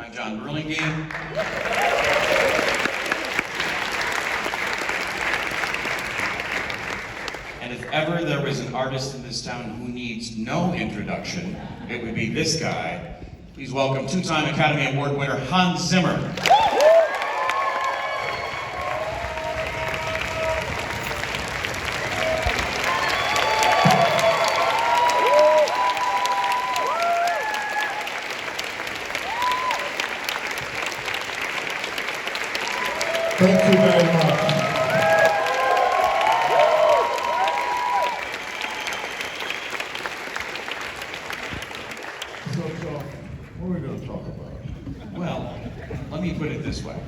I'm John Burlingame. And if ever there was an artist in this town who needs no introduction, it would be this guy. Please welcome two-time Academy Award winner Hans Zimmer. Thank you very much. So, what are we going to talk about? Well, let me put it this way.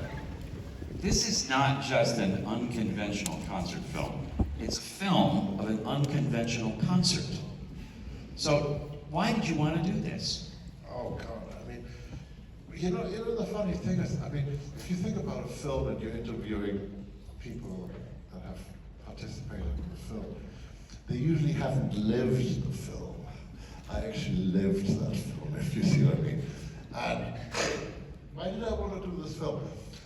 This is not just an unconventional concert film. It's a film of an unconventional concert. So, why did you want to do this? Oh, God, I mean, you know, the funny thing is, I mean, if you think about a film and you're interviewing people that have participated in the film, they usually haven't lived the film. I actually lived that film, if you see what I mean. And why did I want to do this film?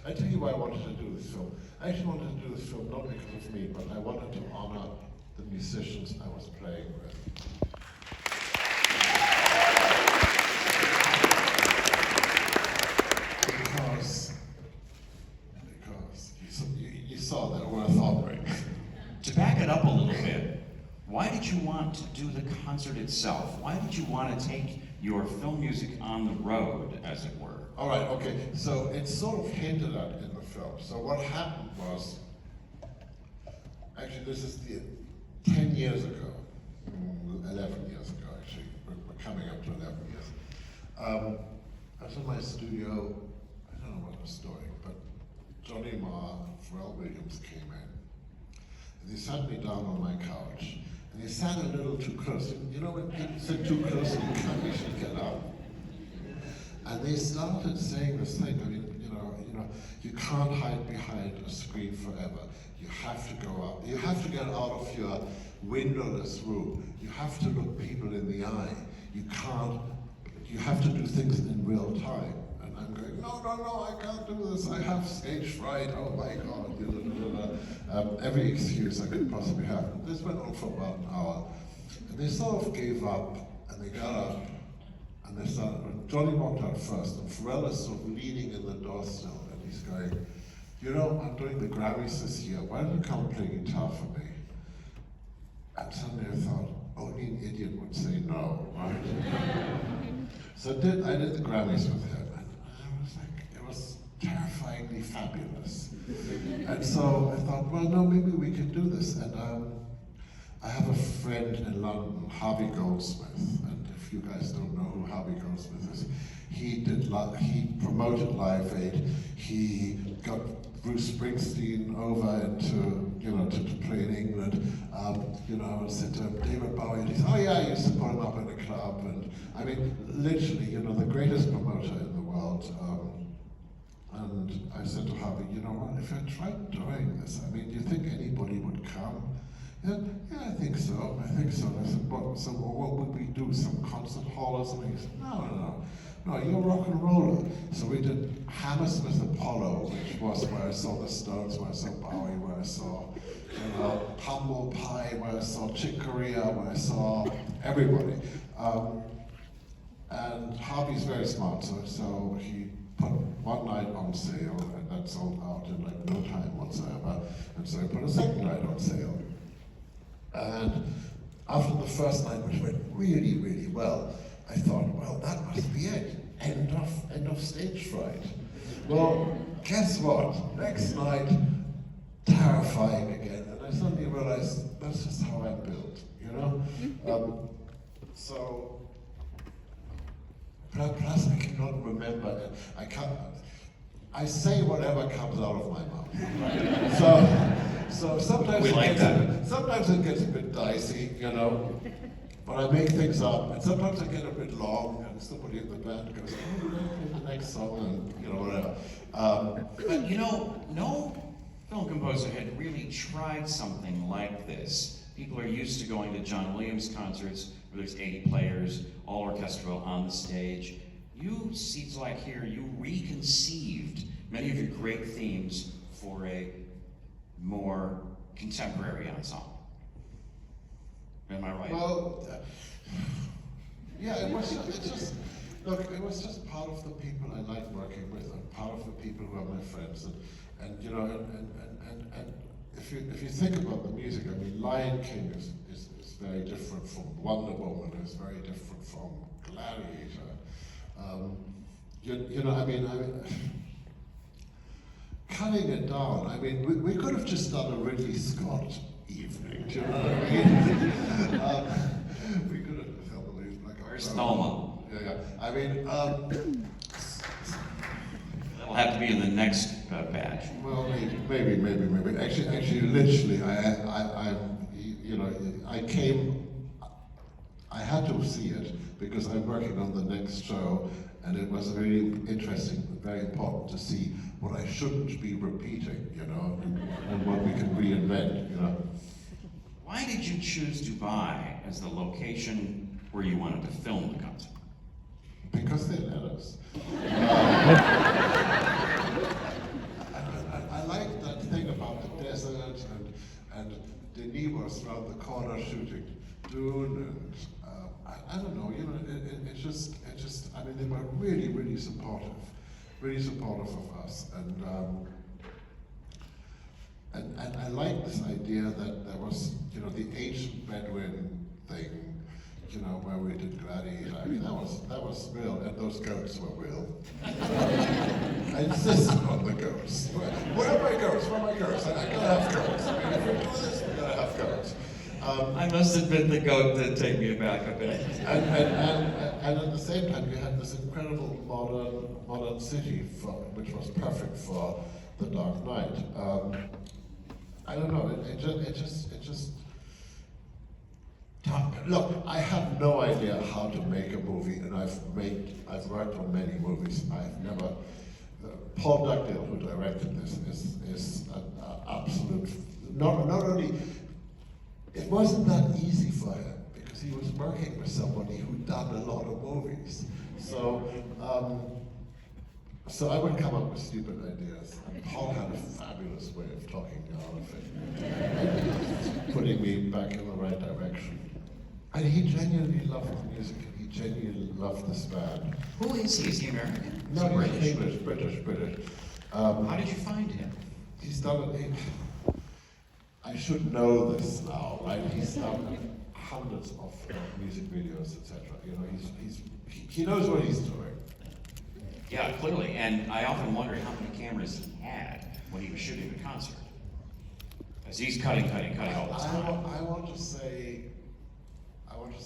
I tell you why I wanted to do this film. I actually wanted to do this film not because of me, but I wanted to honor the musicians I was playing with. Because you saw that worth honoring. To back it up a little bit, why did you want to do the concert itself? Why did you want to take your film music on the road, as it were? All right, okay, so it's sort of hinted at in the film. So what happened was, actually this is 10 years ago, 11 years ago actually, we're coming up to 11 years. I was in my studio, I don't know what I was doing, but Johnny Marr and Pharrell Williams came in. And they sat me down on my couch, and they sat a little too close. You know when people sit too close and you can't actually get up? And they started saying this thing, I mean, you can't hide behind a screen forever. You have to go up. You have to get out of your windowless room. You have to look people in the eye. You have to do things in real time. And I'm going, no, I can't do this. I have stage fright. Oh my God. Every excuse I could possibly have. This went on for about an hour. And they sort of gave up, and they got up, and they started. Johnny walked out first, and Pharrell is sort of leaning in the door still, and he's going, I'm doing the Grammys this year. Why don't you come play guitar for me? And suddenly I thought, only an idiot would say no, right? So I did the Grammys with him, and it was terrifyingly fabulous. And so I thought, well, no, maybe we can do this. And I have a friend in London, Harvey Goldsmith, and if you guys don't know who Harvey Goldsmith is, he promoted Live Aid. He got Bruce Springsteen over to play in England. And said to him, David Bowie, and he said, oh yeah, I used to put him up in a club. And I mean, literally, the greatest promoter in the world. And I said to Harvey, you know what, if I tried doing this, I mean, do you think anybody would come? Yeah, I think so. And I said, what would we do, some concert hall or something? He said, no, you're a rock and roller. So we did Hammersmith Apollo, which was where I saw the Stones, where I saw Bowie, where I saw Humble Pie, where I saw Chick Corea, where I saw everybody. And Harvey's very smart, so he put one night on sale, and that sold out in like no time whatsoever. And so he put a second night on sale. And after the first night, which went really, really well, I thought, well, that must be it. End of stage fright. Well, guess what? Next night, terrifying again. And I suddenly realized that's just how I'm built, So, plus I cannot remember. I say whatever comes out of my mouth. Right? So sometimes sometimes it gets a bit dicey, but I make things up, and sometimes I get a bit long, and somebody in the band goes, oh, play the next song, and whatever. But no film composer had really tried something like this. People are used to going to John Williams concerts where there's 80 players, all orchestral on the stage. you, seems like here, you reconceived many of your great themes for a more contemporary ensemble. Am I right? Well, yeah, it was just, look, it was just part of the people I like working with, and part of the people who are my friends, and you know, and if you think about the music, I mean, Lion King is very different from Wonder Woman, is very different from Gladiator. You know, I mean, cutting it down, I mean, we could have just done a Ridley Scott evening, do you know what I mean? We could have filmed these like Where's Thelma? Yeah. I mean, That'll have to be in the next batch. well, maybe. Actually, literally, you know, I had to see it because I'm working on the next show, and it was very interesting, very important to see what I shouldn't be repeating, you know, and what we can reinvent, you know. Why did you choose Dubai as the location where you wanted to film the concert? Because they let us. I like that thing about the desert, and Denis was around the corner shooting Dune, and I don't know, you know, it just, I mean, they were really supportive of us, and I like this idea that there was, you know, the ancient Bedouin thing, you know, where we did Gladiator. I mean, that was real, and those goats were real. I insisted on the goats. Where are my goats? Where are my goats? I gotta have goats. I mean, if we do this, we gotta have goats. I must admit the goat did take me aback a bit. And at the same time, you had this incredible modern city, which was perfect for the Dark Knight. I don't know. It just. Look, I have no idea how to make a movie, and I've worked on many movies. I've never. Paul Dugdale, who directed this, is an absolute. Not only. It wasn't that easy for him because he was working with somebody who'd done a lot of movies. So I would come up with stupid ideas, and Paul had a fabulous way of talking me out of it, putting me back in the right direction. And he genuinely loved the music, and he genuinely loved this band. Who is he? Is he American? No, British. he's British. How did you find him? He's done it. I should know this now, right? He's done hundreds of music videos, etc. You know, he knows what he's doing. Yeah, clearly. And I often wondered how many cameras he had when he was shooting the concert. As he's cutting all the time. I want to say,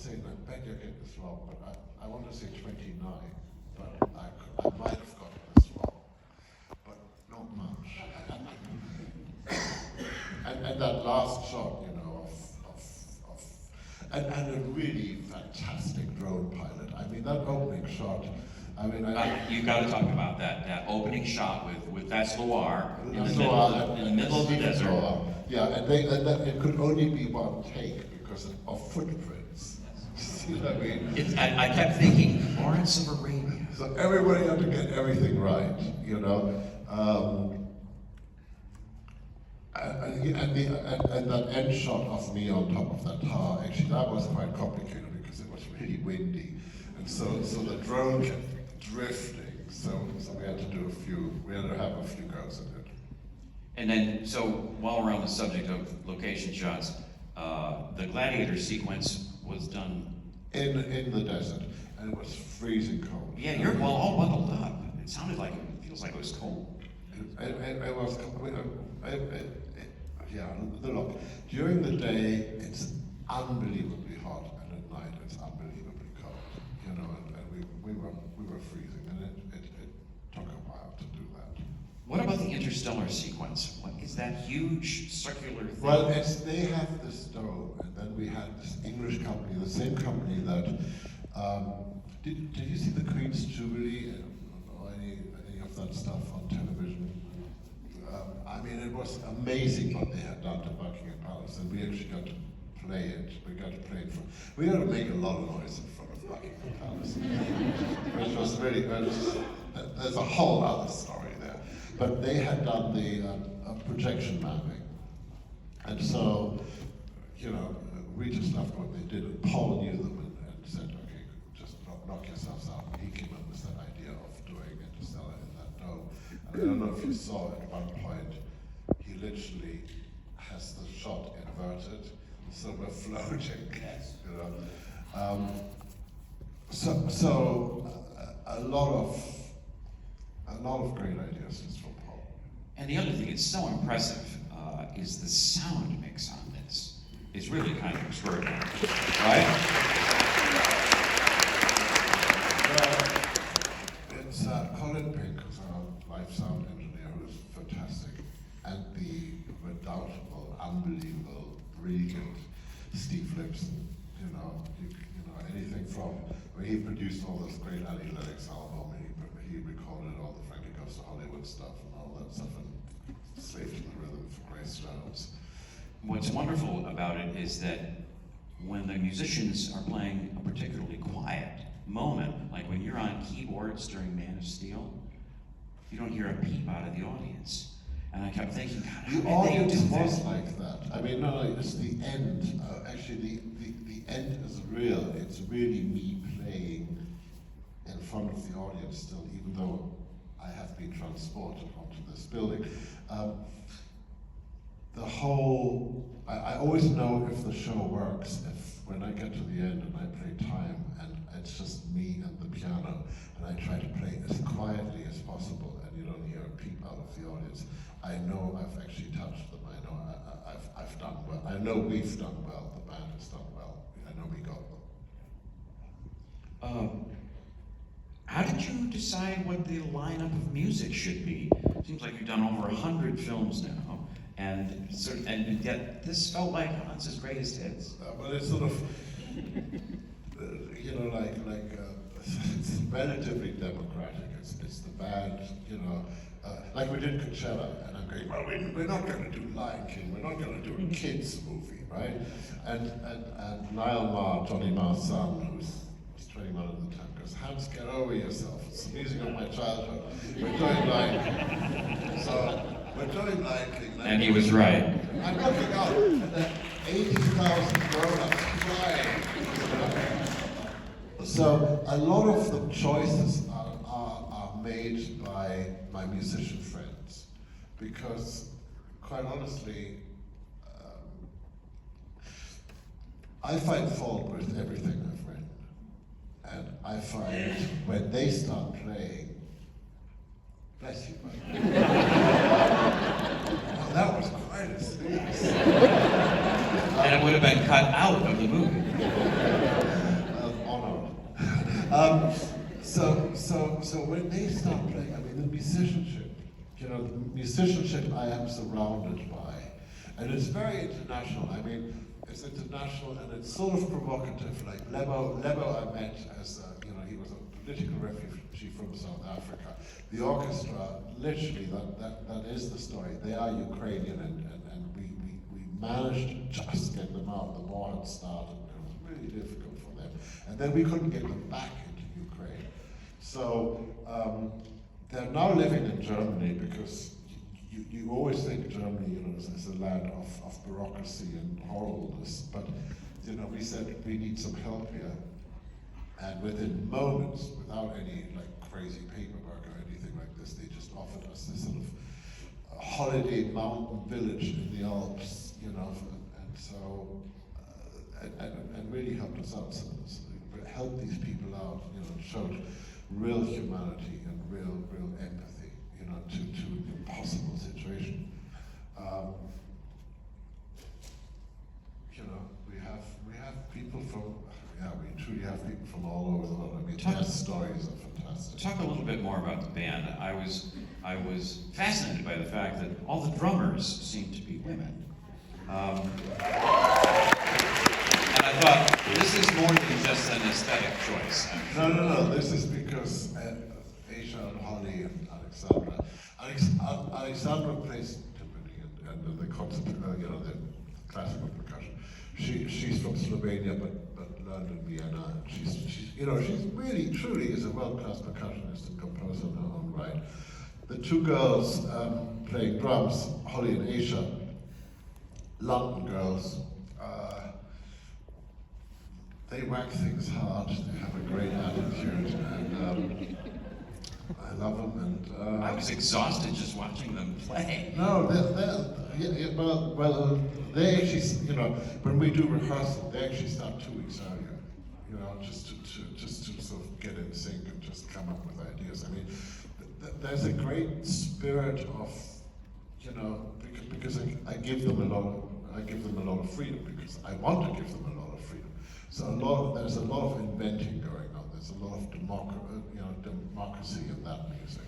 and I bet you'll get this wrong, but I want to say 29, but I might have gotten this wrong, but not much. And that last shot, you know, and a really fantastic drone pilot. I mean, that opening shot. I mean, you got to talk about that opening shot with that's Loire in the middle of the desert. Loire. Yeah, and it could only be one take because of footprints. See what I mean? I kept thinking Lawrence of Arabia. So everybody had to get everything right, you know. And that end shot of me on top of that tower, actually, that was quite complicated because it was really windy, and so the drone kept drifting. So we had to have a few goes at it. And then, so while we're on the subject of location shots, the Gladiator sequence was done in the desert, and it was freezing cold. Yeah, you're all bundled up. It sounded like it feels like it was cold. It was. Yeah, look, during the day it's unbelievably hot, and at night it's unbelievably cold, you know, and we were freezing, and it took a while to do that. What about the interstellar sequence? What is that huge circular thing? Well, they have this dome, and then we had this English company, the same company that, did you see the Queen's Jubilee or any of that stuff on television? I mean, it was amazing what they had done to Buckingham Palace, and we actually got to play it. We got to play it we got to make a lot of noise in front of Buckingham Palace, which was really, there's a whole other story there. But they had done the projection mapping. And so, you know, we just loved what they did. And Paul knew them and said, okay, just knock yourselves out. And he came up with that idea of doing Interstellar in that dome. And I don't know if you saw at one point, he literally has the shot inverted, so we're floating. Yes. You know? A lot of great ideas just from Paul. And the other thing that's so impressive is the sound mix on this. It's really kind of extraordinary, right? Well, it's Colin Pink, who's our live sound engineer, who's fantastic, and the redoubtable, unbelievable, brilliant Steve Lipson. You know anything from where he produced all this great Ali Lennox album. He recorded all the Frankie Goes to Hollywood stuff and all that stuff, and Slave to the Rhythm for Grace Jones. What's wonderful about it is that when the musicians are playing a particularly quiet moment, like when you're on keyboards during Man of Steel, you don't hear a peep out of the audience. And I kept thinking, God, the audience was like that. I mean, no, it's the end. Actually, the end is real. It's really me playing in front of the audience still, even though I have been transported onto this building. I always know if the show works if when I get to the end and I play time and it's just me and the piano and I try to play as quietly as possible and you don't hear a peep out of the audience. I know I've actually touched them. I know I've done well. I know we've done well. The band has done well. I know we got them. How did you decide what the lineup of music should be? Seems like you've done over 100 films now, and yet this felt like Hans's greatest hits. Well, it's sort of, you know, it's relatively democratic. It's the band, you know. Like we did Coachella, and I'm going, well, we're not going to do Lion King, we're not going to do a kids movie, right? And Niall Marr, Johnny Marr's son, who was 21 at the time, goes, Hans, get over yourself. It's the music of my childhood. We're doing Lion King. So we're doing Lion King. And he was right. I'm looking out, and then 80,000 grown-ups crying. So a lot of the choices are made by my musician friends, because quite honestly, I find fault with everything I've written, and I find when they start playing, bless you, buddy. Well, that was quite a sneeze. And it would have been cut out of the movie. Honored. So when they start playing, I mean, the musicianship, you know, the musicianship I am surrounded by, and it's very international. I mean, it's international and it's sort of provocative. Like Lebo I met as, you know, he was a political refugee from South Africa. The orchestra, literally, that is the story. They are Ukrainian, and we managed to just get them out. The war had started, and it was really difficult for them. And then we couldn't get them back into Ukraine. So they're now living in Germany because you always think Germany, you know, is a land of bureaucracy and horribleness. But, you know, we said we need some help here. And within moments, without any like crazy paperwork or anything like this, they just offered us this sort of holiday mountain village in the Alps, you know, and so and really helped us out. So helped these people out, you know, showed real humanity and real empathy, you know, to an impossible situation. You know, we have people from, we truly have people from all over the world. I mean, their stories are fantastic. Talk a little bit more about the band. I was fascinated by the fact that all the drummers seem to be women. And I thought, this is more than just an aesthetic choice. No. This is because Aisha and Holly and Alexandra. Alexandra plays timpani and the concert, you know, the classical percussion. she's from Slovenia, but learned in Vienna. And she's really, truly is a world-class percussionist and composer in her own right. The two girls playing drums, Holly and Aisha, London girls, they whack things hard, they have a great attitude, and I love them. And I was exhausted just watching them play. no, well, they actually, when we do rehearsal, they actually start 2 weeks earlier, just to sort of get in sync and just come up with ideas. I mean, there's a great spirit of, because I give them a lot of freedom, because I want to give them a lot of freedom. So there's a lot of inventing going on. There's a lot of democracy in that music,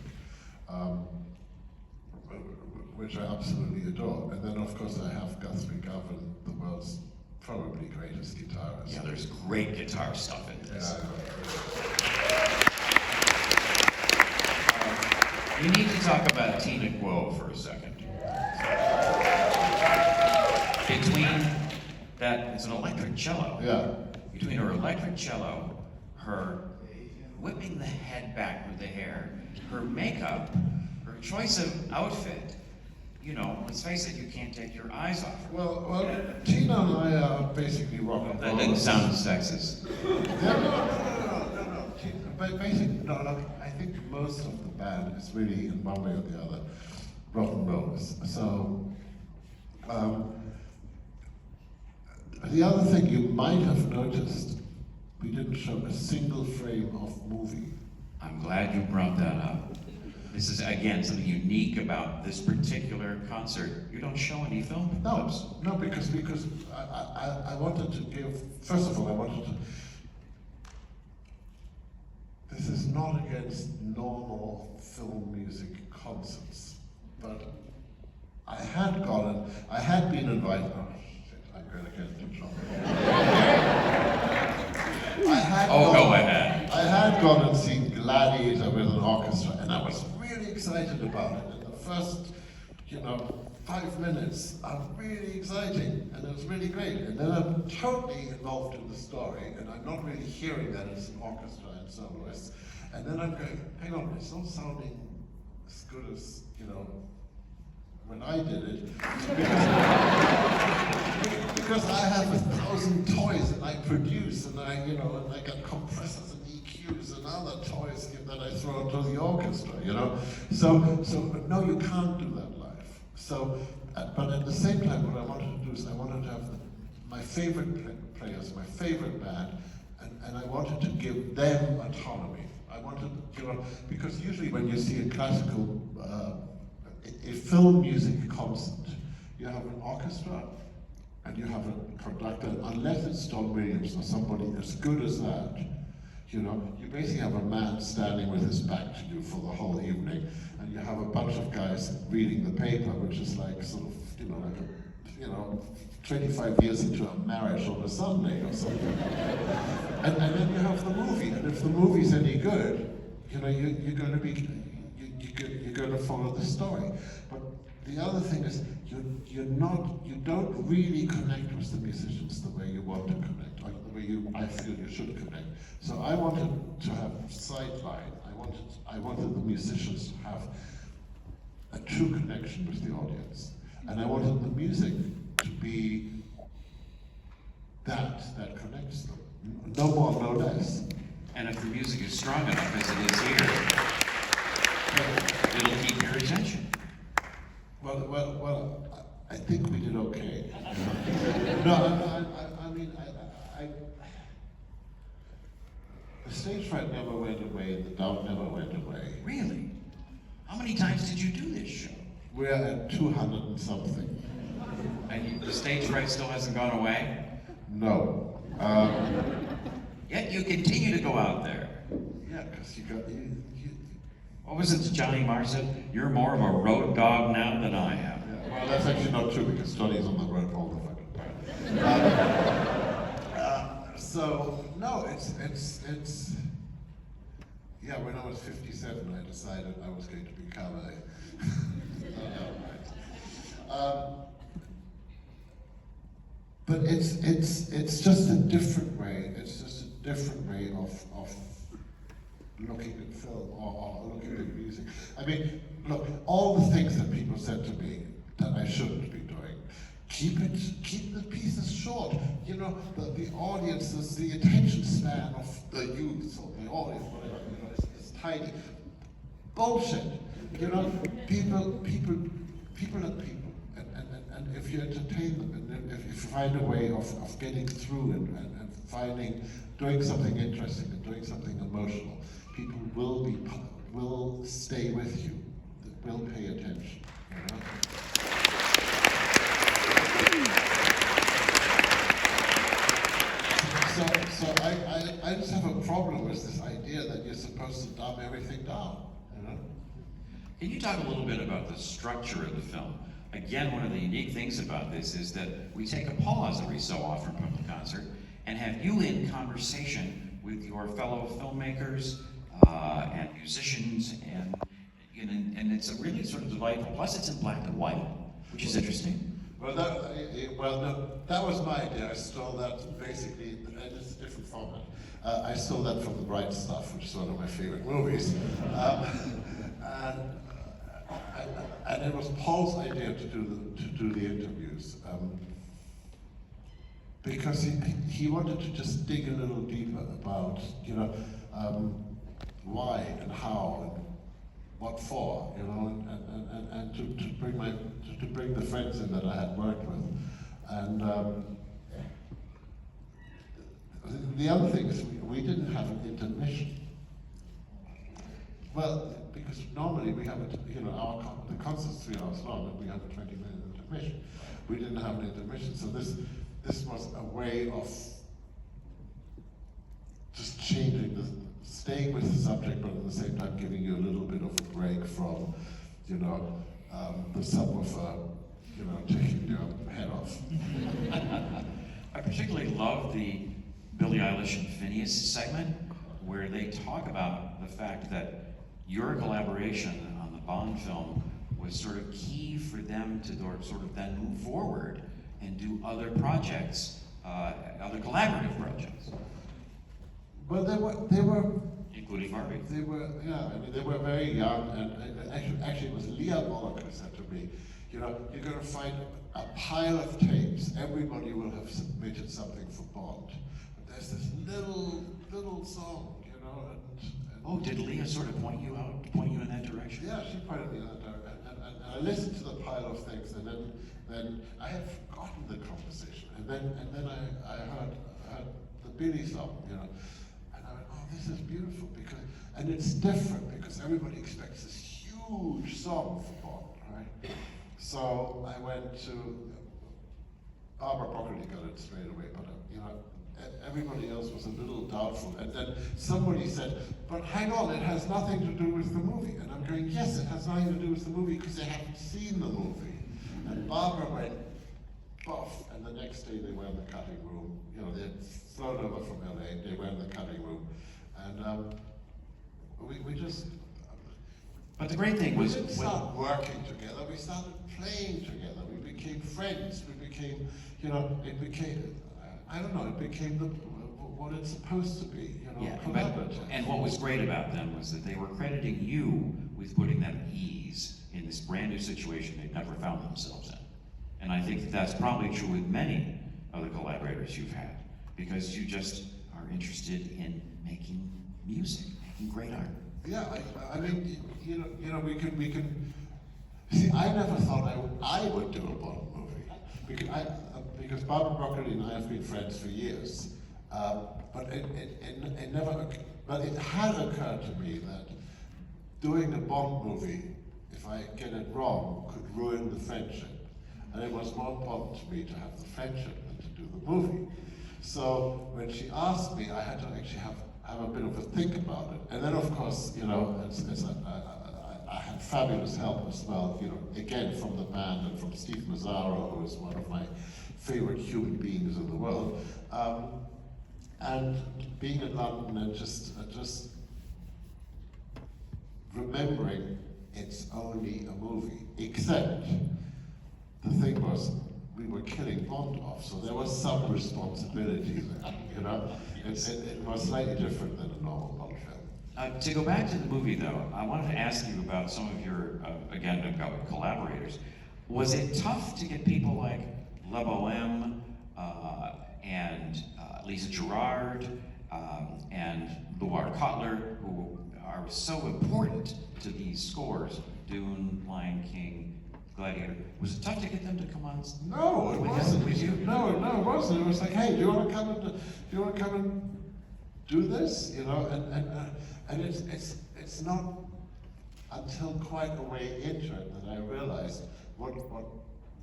which I absolutely adore. And then of course I have Guthrie Govan, the world's probably greatest guitarist. Yeah, there's great guitar stuff in this. We need to talk about Tina Guo for a second. It's an electric cello. Yeah. Between her electric cello, her whipping the head back with the hair, her makeup, her choice of outfit, let's face it, you can't take your eyes off her. Well, Tina and I are basically rock and roll. That didn't sound sexist. No. But basically, look, I think most of the band is really, in one way or the other, rock and rollers. So, the other thing you might have noticed, we didn't show a single frame of movie. I'm glad you brought that up. This is, again, something unique about this particular concert. You don't show any film clips. No, because I wanted to give, first of all, this is not against normal film music concerts, but I had been invited, oh shit, I'm going to get into trouble. Go ahead. I had gone and seen Gladiator with an orchestra, and I was really excited about it. And the first, 5 minutes are really exciting, and it was really great. And then I'm totally involved in the story, and I'm not really hearing that it's an orchestra and soloists. And then I'm going, hang on, it's not sounding as good as, when I did it. Because I have 1,000 toys that I produce, and I got compressors and EQs and other toys that I throw into the orchestra, So no, you can't do that live. So, but at the same time, what I wanted to do is I wanted to have my favorite players, my favorite band, and I wanted to give them autonomy. I wanted, because usually when you see a classical, a film music concert, you have an orchestra and you have a conductor, unless it's John Williams or somebody as good as that, you basically have a man standing with his back to you for the whole evening, and you have a bunch of guys reading the paper, which is like sort of, 25 years into a marriage on a Sunday or something. And then you have the movie, and if the movie's any good, you're going to be, you're going to follow the story. But the other thing is, you don't really connect with the musicians the way you want to connect, or the way I feel you should connect. So I wanted to have sideline. I wanted the musicians to have a true connection with the audience, and I wanted the music to be that connects them. No more, no less. And if the music is strong enough as it is here, it'll keep your attention. Well, I think we did okay. No, I mean, the stage fright never went away, the doubt never went away. Really? How many times did you do this show? We're at 200 and something. And the stage fright still hasn't gone away? No. Yet you continue to go out there. Yeah, because you. What was it Johnny Marr said? You're more of a road dog now than I am. Yeah, well, that's actually not true, because Johnny's on the road all the fucking time. So, no, it's yeah, when I was 57, I decided I was going to become but it's just a different way. It's just a different way of looking at film or looking at music. I mean, look, all the things that people said to me that I shouldn't be doing. Keep the pieces short. You know, the audiences, the attention span of the youth or the audience, whatever, you know, is tiny. Bullshit. You know, people are people. And if you entertain them, and if you find a way of getting through it and doing something interesting and doing something emotional, people will stay with you, will pay attention. You know? So I just have a problem with this idea that you're supposed to dumb everything down. You know? Can you talk a little bit about the structure of the film? Again, one of the unique things about this is that we take a pause every so often from the concert and have you in conversation with your fellow filmmakers and musicians, and it's a really sort of delightful. Plus, it's in black and white, which is interesting. Well, that was my idea. I stole that basically, and it's a different format. I stole that from The Bright Stuff, which is one of my favorite movies. And it was Paul's idea to do the interviews, because he wanted to just dig a little deeper about, you know, why and how and what for, you know, and to bring the friends in that I had worked with. And the other thing is we didn't have an intermission. Well, because normally we have the concert's 3 hours long and we have a 20-minute intermission. We didn't have an intermission, so this was a way of just staying with the subject, but at the same time giving you a little bit of a break from, you know, the subwoofer, you know, taking your head off. I particularly love the Billie Eilish and Phineas segment, where they talk about the fact that your collaboration on the Bond film was sort of key for them to sort of then move forward and do other projects, other collaborative projects. Well, they were including Barbie. They were, yeah. I mean, they were very young, and actually, it was Leah Bullock who said to me, you know, you're going to find a pile of tapes. Everybody will have submitted something for Bond, but there's this little song, you know. Oh, did Leah sort of point you in that direction? Yeah, she pointed me in that direction, and I listened to the pile of things, and then I had forgotten the conversation, and then I heard the Billy song, you know. This is beautiful and it's different because everybody expects this huge song for Bond, right? So I went to Barbara Broccoli got it straight away, but you know, everybody else was a little doubtful. And then somebody said, "But hang on, it has nothing to do with the movie." And I'm going, "Yes, it has nothing to do with the movie because they haven't seen the movie." And Barbara went, "Buff," and the next day they were in the cutting room. You know, they had flown over from LA. They were in the cutting room. And we just. But the great thing was. We didn't start working together, we started playing together. We became friends, we became, you know, it became, I don't know, it became what it's supposed to be, you know, yeah, collaborative. And what was great about them was that they were crediting you with putting them at ease in this brand new situation they'd never found themselves in. And I think that's probably true with many other collaborators you've had, because you just are interested in making music, making great art. Yeah, I mean, you know, we can. See, I never thought I would do a Bond movie because Barbara Broccoli and I have been friends for years, but it never. But it had occurred to me that doing a Bond movie, if I get it wrong, could ruin the friendship, and it was more important to me to have the friendship than to do the movie. So when she asked me, I had to actually have a bit of a think about it. And then of course, you know, I had fabulous help as well, you know, again from the band and from Steve Mazzaro, who is one of my favorite human beings in the world. And being in London and just remembering it's only a movie, except the thing was, we were killing Bond off, so there was some responsibility there, you know? It was slightly different than a normal Bond film. To go back to the movie, though, I wanted to ask you about some of your, again, collaborators. Was it tough to get people like Le Bohème and Lisa Gerrard and Loire Cutler, who are so important to these scores, Dune, Lion King, Gladiator? Was it tough to get them to come on? No, it wasn't. With you? No, it wasn't. It was like, hey, do you want to come and do this? You know, and it's not until quite a way into it that I realized what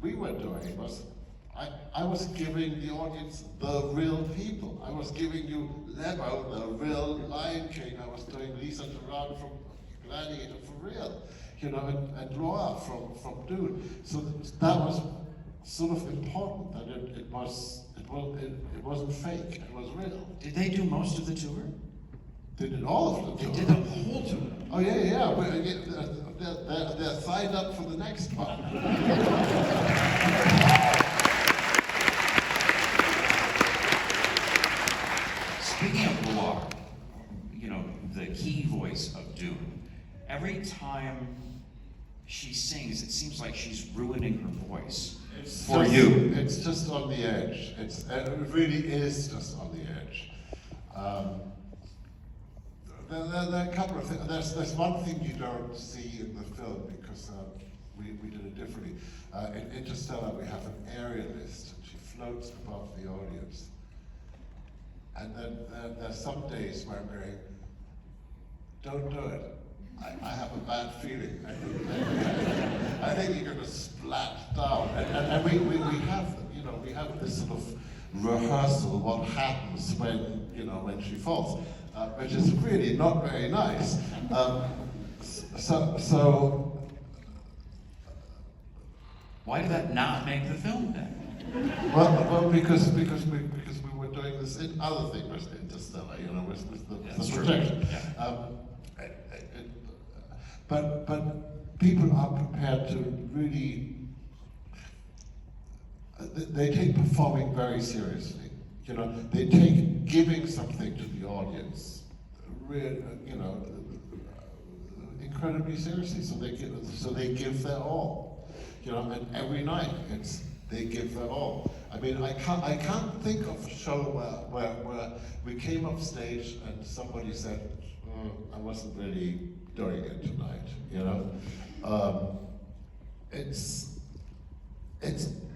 we were doing was I was giving the audience the real people. I was giving you Lebo, the real Lion King. I was doing Lisa Gerrard from Gladiator for real, you know, and Laura from Dune. So that was sort of important that it wasn't fake. It was real. Did they do most of the tour? They did all of the tour. They did the whole tour. Oh yeah. They're signed up for the next one. Speaking of Loire, you know, the key voice of Dune, every time she sings, it seems like she's ruining her voice you. It's just on the edge. It really is just on the edge. There are a couple of things. There's one thing you don't see in the film because we did it differently. In Interstellar, we have an aerialist, and she floats above the audience. And then there's some days where I'm going, don't do it. I have a bad feeling. I think you're going to splat down. And we have, you know, we have this sort of rehearsal what happens when she falls, which is really not very nice. So why did that not make the film then? well, because we were doing this other thing with Interstellar, you know, with the projection. Yeah. But people are prepared to really. They take performing very seriously. You know, they take giving something to the audience, incredibly seriously. So they give their all. You know, and every night they give their all. I mean, I can't think of a show where we came off stage and somebody said, I wasn't really doing it tonight, you know. It's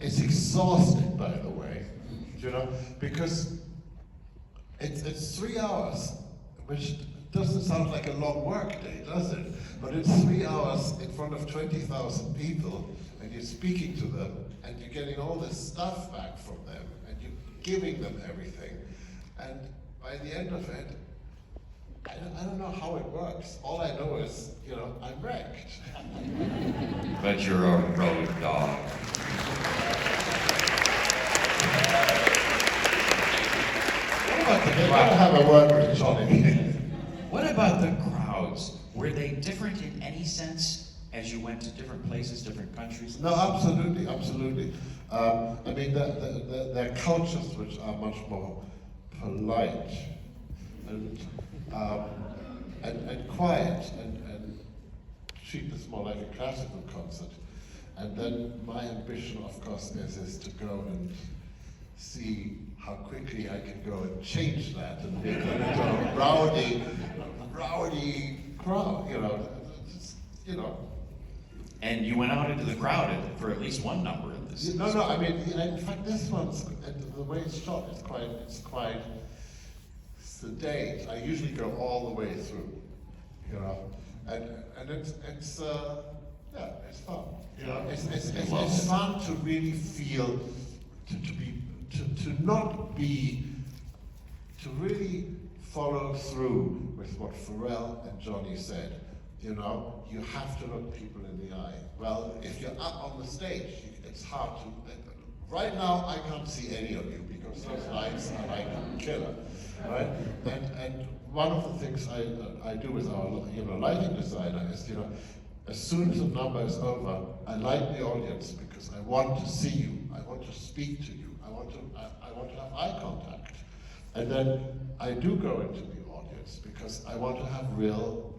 exhausting, by the way, you know, because it's 3 hours, which doesn't sound like a long work day, does it? But it's 3 hours in front of 20,000 people, and you're speaking to them, and you're getting all this stuff back from them, and you're giving them everything, and by the end of it, I don't know how it works. All I know is, you know, I'm wrecked. But you're a road dog. What about the They're crowd? gonna have a word with Johnny. What about the crowds? Were they different in any sense as you went to different places, different countries? No, absolutely. I mean, there are cultures which are much more polite and quiet and treat this more like a classical concert. And then my ambition, of course, is to go and see how quickly I can go and change that and make it into a rowdy crowd, you know. And you went out into the crowd for at least one number in this. No, I mean, in fact, this one's, the way it's shot, it's quite sedate. I usually go all the way through, you know, and it's fun. You know, it's fun to really feel, to really follow through with what Pharrell and Johnny said. You know, you have to look people in the eye. Well, if you're up on the stage, it's hard to. Right now, I can't see any of you because those lights are like killer, right? And one of the things I do with our lighting designer is as soon as the number is over, I light the audience because I want to see you, I want to speak to you, I want to have eye contact. And then I do go into the audience because I want to have real.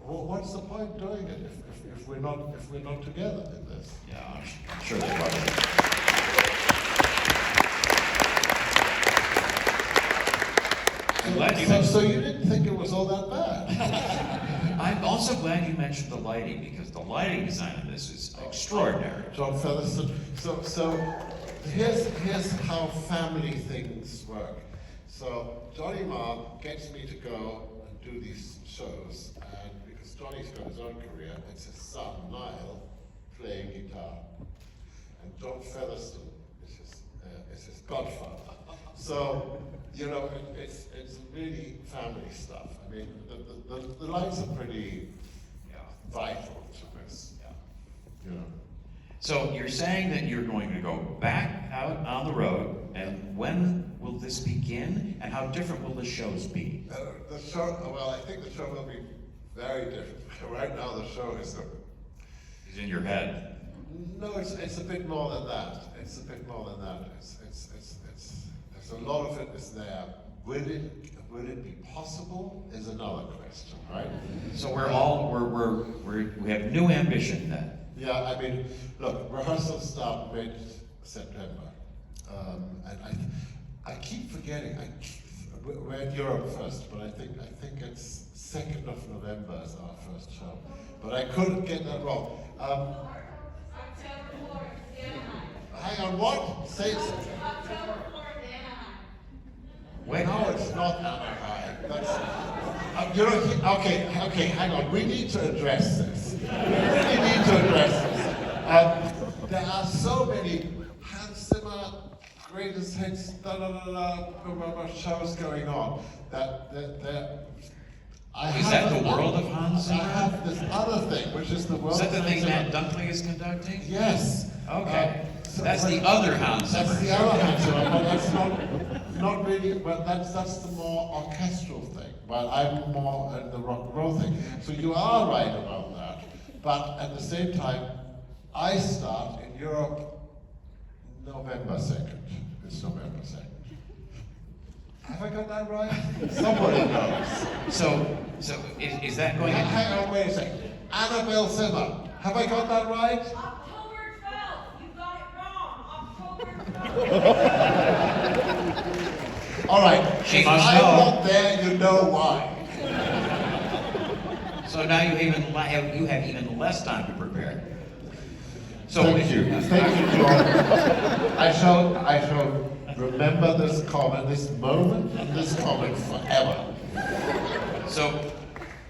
Well, what's the point doing it if we're not together in this? Yeah, I'm sure they love it. I'm glad you So you didn't think it was all that bad? I'm also glad you mentioned the lighting, because the lighting design of this is extraordinary. John Featherstone. So here's how family things work. So Johnny Marr gets me to go and do these shows, and because Johnny's got his own career, it's his son Niall playing guitar, and John Featherstone is his godfather. So you know, it's really family stuff. I mean, the lights are pretty vital to this. You know. So you're saying that you're going to go back out on the road, and when will this begin, and how different will the shows be? The show, well, I think the show will be very different. Right now the show is Is in your head. no, it's a bit more than that. It's a bit more than that. It's a lot of it is there. Will it be possible is another question, right? So we have new ambition then. Yeah, I mean, look, rehearsals start mid-September, and I keep forgetting. We're in Europe first, but I think it's 2nd of November is our first show. But I couldn't get that wrong. Hang on, what? Say it. When? No, it's not Anaheim. That's, you know, okay, hang on. We need to address this. We really need to address this. There are so many Hans Zimmer greatest hits shows going on that Is that the world of Hans Zimmer? I have this other thing, which is the world. Is that the of thing Hans Matt Zimmer. Dunkley is conducting? Yes. Okay. That's the other Hans Zimmer. That's the other Hans Zimmer, but that's not really. Well, that's the more orchestral thing. While I'm more in the rock and roll thing. So you are right about that, but at the same time, I start in Europe November 2nd. It's November 2nd. Have I got that right? Somebody knows. So is that going to... Hang on, wait a second. Annabelle Zimmer. Have I got that right? October 12th. You got it wrong. October 12th. All right. She If must I'm know. not there, you know why. So now you have even less time to prepare. So Thank you, John. I shall remember this moment and this comment forever. So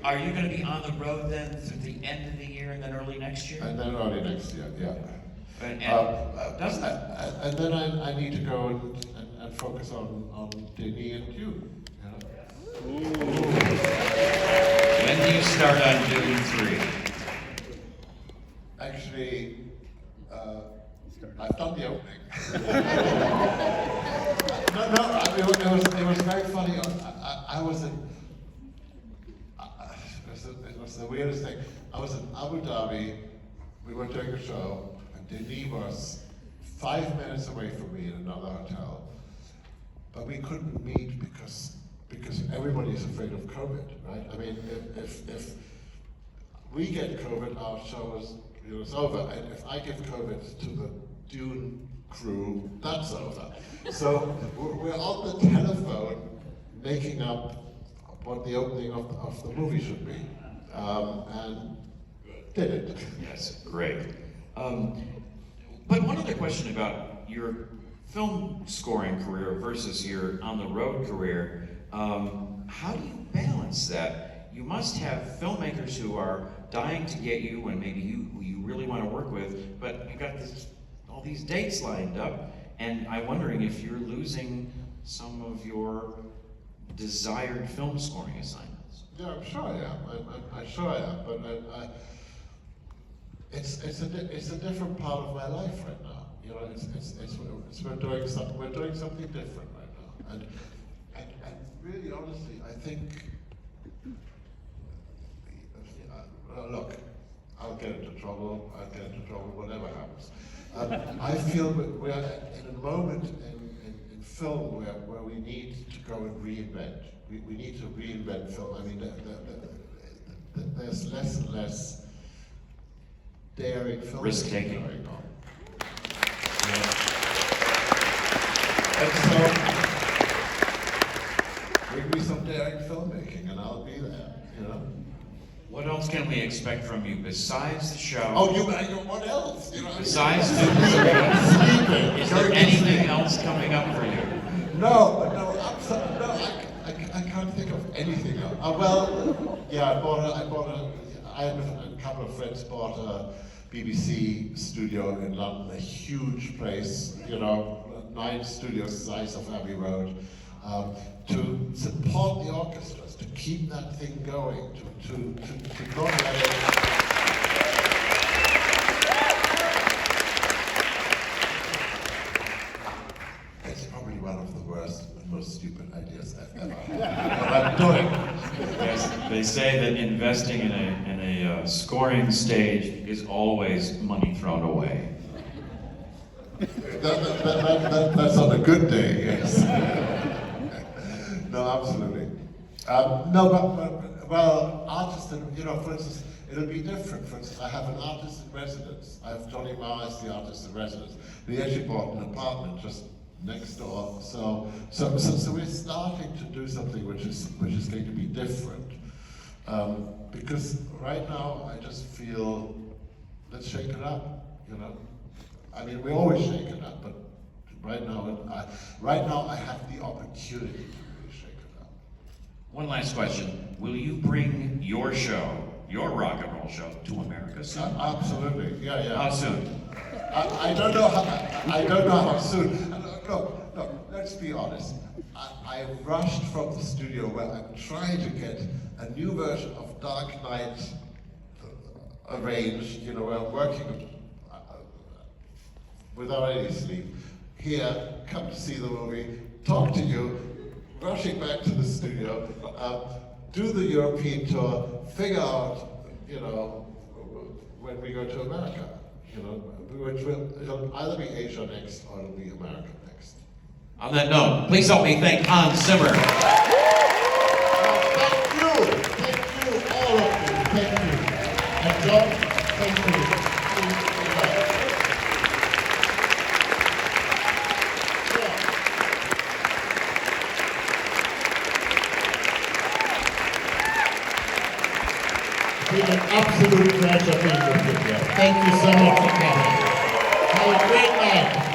are you going to be on the road then through the end of the year and then early next year? And then early next year, yeah. And And then I need to go and focus on Denis and you. when do you start on Dune 3? Actually, I've done the opening. no, it was very funny. I was in. It was the weirdest thing. I was in Abu Dhabi. We were doing a show, and Denis was 5 minutes away from me in another hotel, but we couldn't meet because everybody's afraid of COVID, right? I mean, if we get COVID, our show is over, and if I give COVID to the Dune crew, that's over. So we're on the telephone making up what the opening of the movie should be, and did it. Yes, great. But one other question about your film scoring career versus your on-the-road career. How do you balance that? You must have filmmakers who are dying to get you, and maybe who you really want to work with, but you've got all these dates lined up, and I'm wondering if you're losing some of your desired film scoring assignments. Yeah, I'm sure I am. I'm sure I am, but it's a different part of my life right now. You know, we're doing something different right now, and really honestly, I think. Look, I'll get into trouble, whatever happens. I feel we are in a moment in film where we need to go and reinvent. We need to reinvent film. I mean, there's less and less daring filmmaking Risk-taking. going on. And so, bring me some daring filmmaking and I'll be there, you know? What else can we expect from you besides the show? Oh, what else? You know, Besides sleeping. is there anything else coming up for you? No, I can't think of anything else. Well, yeah, I had a couple of friends bought a BBC studio in London, a huge place, you know, 9 studios the size of Abbey Road, to support the orchestras, to keep that thing going, to not let it. It's probably one of the worst and most stupid ideas I've ever had. But I'm doing it. Yes, they say that investing in a scoring stage is always money thrown away. That's on a good day, yes. No, absolutely. Well, artists, you know, for instance, it'll be different. For instance, I have an artist in residence. I have Johnny Marr as the artist in residence. We actually bought an apartment just next door. So we're starting to do something which is going to be different. Because right now I just feel, let's shake it up, you know. I mean, we always shake it up, but right now I have the opportunity to really shake it up. One last question. Will you bring your show, your rock and roll show, to America soon? Absolutely, yeah. How soon? I don't know how soon. No, let's be honest. I rushed from the studio where I'm trying to get a new version of Dark Knight arranged, you know, where I'm working without any sleep. Here, come to see the movie, talk to you, rushing back to the studio, do the European tour, figure out, you know, when we go to America, you know, which it'll either be Asia next or it'll be America next. On that note, please help me thank Hans Zimmer. Thank you, all of you, thank you. And John, thank you. It's been an absolute pleasure being with you here. Thank you so much for coming. Have a great night.